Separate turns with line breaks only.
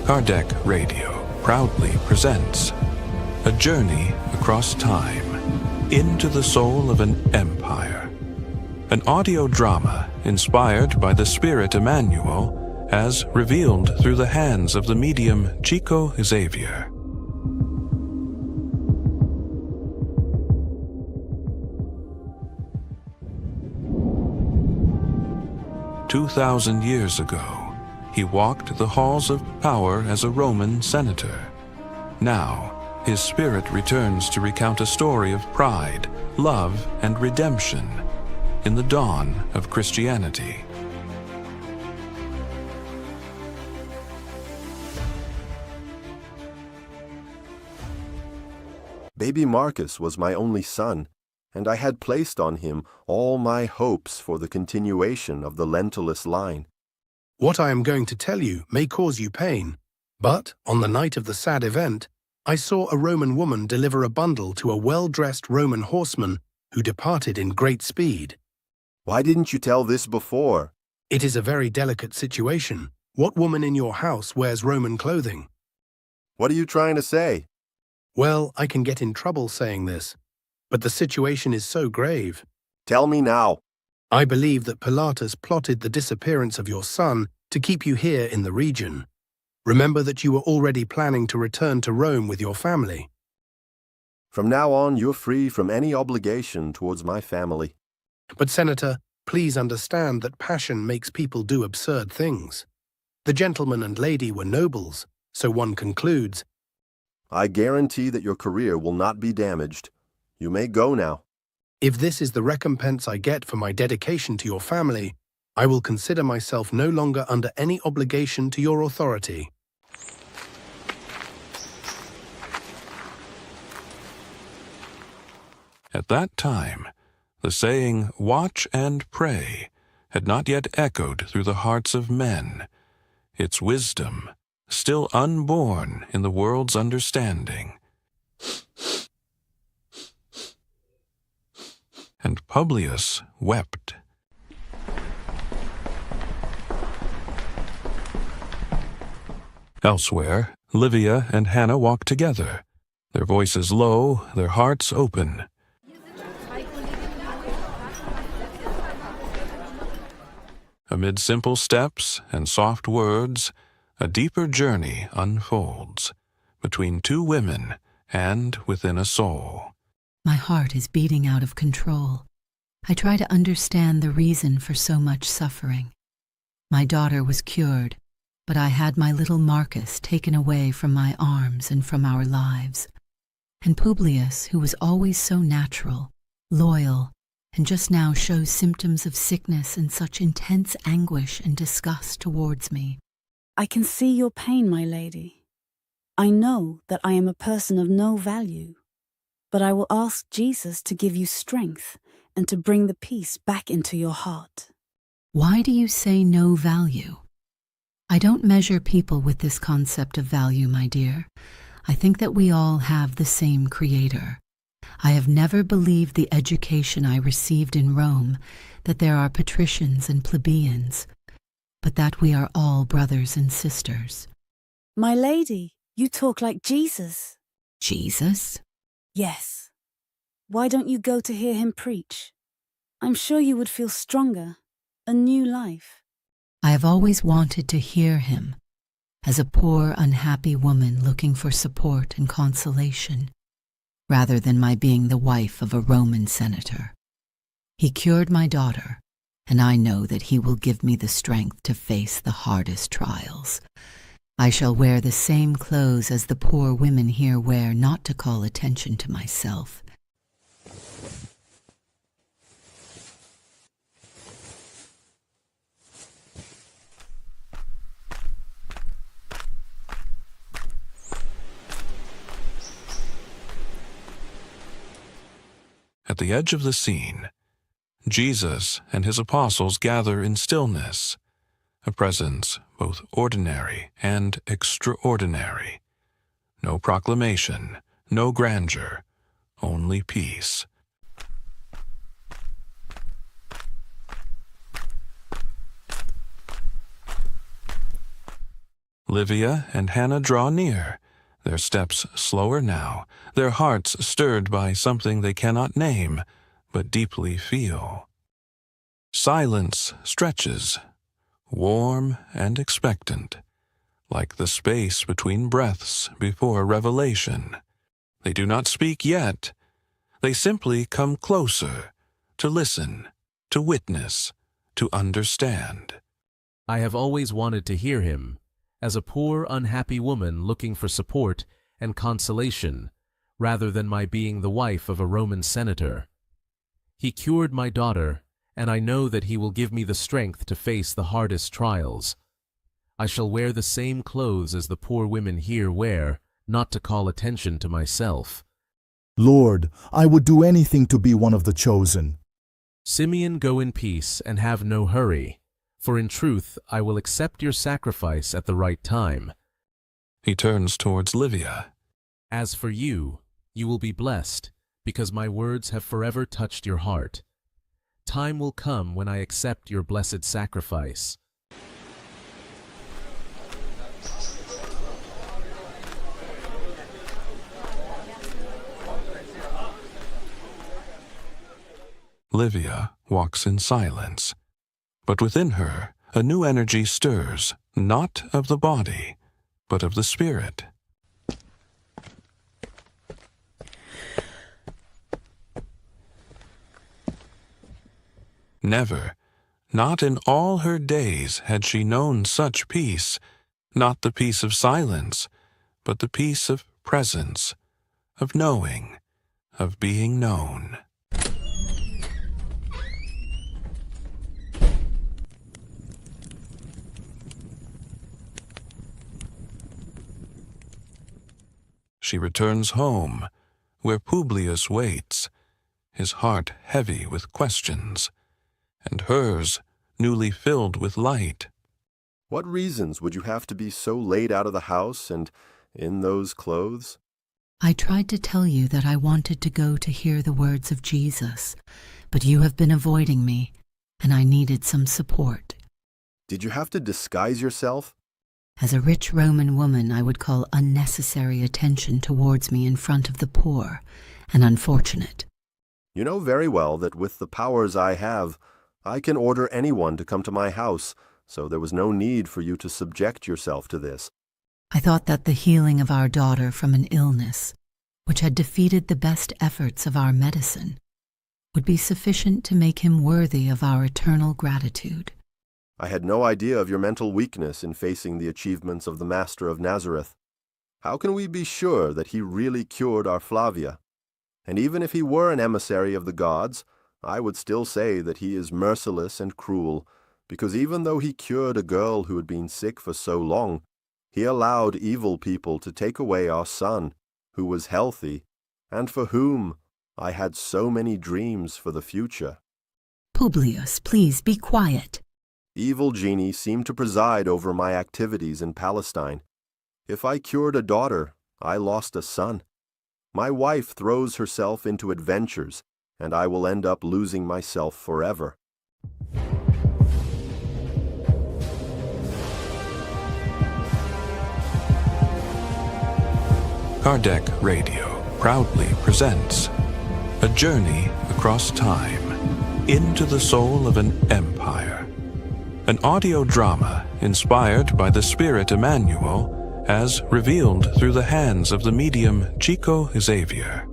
Kardec Radio proudly presents a journey across time into the soul of an empire. An audio drama inspired by the Spirit Emmanuel as revealed through the hands of the medium Chico Xavier. "2,000 years ago, he walked the halls of power as a Roman senator. Now, his spirit returns to recount a story of pride, love, and redemption in the dawn of Christianity."
Baby Marcus was my only son, and I had placed on him all my hopes for the continuation of the Lentulus line.
What I am going to tell you may cause you pain, but on the night of the sad event, I saw a Roman woman deliver a bundle to a well-dressed Roman horseman who departed in great speed.
Why didn't you tell this before?
It is a very delicate situation. What woman in your house wears Roman clothing?
What are you trying to say?
Well, I can get in trouble saying this, but the situation is so grave.
Tell me now.
I believe that Pilatus plotted the disappearance of your son to keep you here in the region. Remember that you were already planning to return to Rome with your family.
From now on, you're free from any obligation towards my family.
But, Senator, please understand that passion makes people do absurd things. The gentleman and lady were nobles, so one concludes.
I guarantee that your career will not be damaged. You may go now.
If this is the recompense I get for my dedication to your family, I will consider myself no longer under any obligation to your authority.
At that time, the saying, "Watch and pray," had not yet echoed through the hearts of men, its wisdom still unborn in the world's understanding. And Publius wept. Elsewhere, Livia and Hannah walk together, their voices low, their hearts open. Amid simple steps and soft words, a deeper journey unfolds between two women and within a soul.
My heart is beating out of control. I try to understand the reason for so much suffering. My daughter was cured, but I had my little Marcus taken away from my arms and from our lives. And Publius, who was always so natural, loyal, and just now shows symptoms of sickness and such intense anguish and disgust towards me.
I can see your pain, my lady. I know that I am a person of no value, but I will ask Jesus to give you strength and to bring the peace back into your heart.
Why do you say no value? I don't measure people with this concept of value, my dear. I think that we all have the same Creator. I have never believed the education I received in Rome, that there are patricians and plebeians, but that we are all brothers and sisters.
My lady, you talk like Jesus.
Jesus?
Yes. Why don't you go to hear him preach? I'm sure you would feel stronger, a new life.
I have always wanted to hear him, as a poor, unhappy woman looking for support and consolation, rather than my being the wife of a Roman senator. He cured my daughter, and I know that he will give me the strength to face the hardest trials. I shall wear the same clothes as the poor women here wear, not to call attention to myself.
At the edge of the scene, Jesus and his apostles gather in stillness, a presence both ordinary and extraordinary. No proclamation, no grandeur, only peace. Livia and Hannah draw near, their steps slower now, their hearts stirred by something they cannot name, but deeply feel. Silence stretches, warm and expectant, like the space between breaths before revelation. They do not speak yet. They simply come closer, to listen, to witness, to understand.
I have always wanted to hear him, as a poor, unhappy woman looking for support and consolation, rather than my being the wife of a Roman senator. He cured my daughter, and I know that he will give me the strength to face the hardest trials. I shall wear the same clothes as the poor women here wear, not to call attention to myself.
Lord, I would do anything to be one of the chosen.
Simeon, go in peace and have no hurry, for in truth I will accept your sacrifice at the right time.
He turns towards Livia.
As for you, you will be blessed, because my words have forever touched your heart. Time will come when I accept your blessed sacrifice.
Livia walks in silence, but within her a new energy stirs, not of the body, but of the spirit. Never, not in all her days, had she known such peace, not the peace of silence, but the peace of presence, of knowing, of being known. She returns home, where Publius waits, his heart heavy with questions, and hers newly filled with light.
What reasons would you have to be so late out of the house and in those clothes?
I tried to tell you that I wanted to go to hear the words of Jesus, but you have been avoiding me, and I needed some support.
Did you have to disguise yourself?
As a rich Roman woman, I would call unnecessary attention towards me in front of the poor and unfortunate.
You know very well that with the powers I have, I can order anyone to come to my house, so there was no need for you to subject yourself to this.
I thought that the healing of our daughter from an illness, which had defeated the best efforts of our medicine, would be sufficient to make him worthy of our eternal gratitude.
I had no idea of your mental weakness in facing the achievements of the Master of Nazareth. How can we be sure that he really cured our Flavia? And even if he were an emissary of the gods, I would still say that he is merciless and cruel, because even though he cured a girl who had been sick for so long, he allowed evil people to take away our son, who was healthy, and for whom I had so many dreams for the future.
Publius, please be quiet.
Evil genii seem to preside over my activities in Palestine. If I cured a daughter, I lost a son. My wife throws herself into adventures, and I will end up losing myself forever.
Kardec Radio proudly presents A Journey Across Time into the Soul of an Empire. An audio drama inspired by the Spirit Emmanuel as revealed through the hands of the medium Chico Xavier.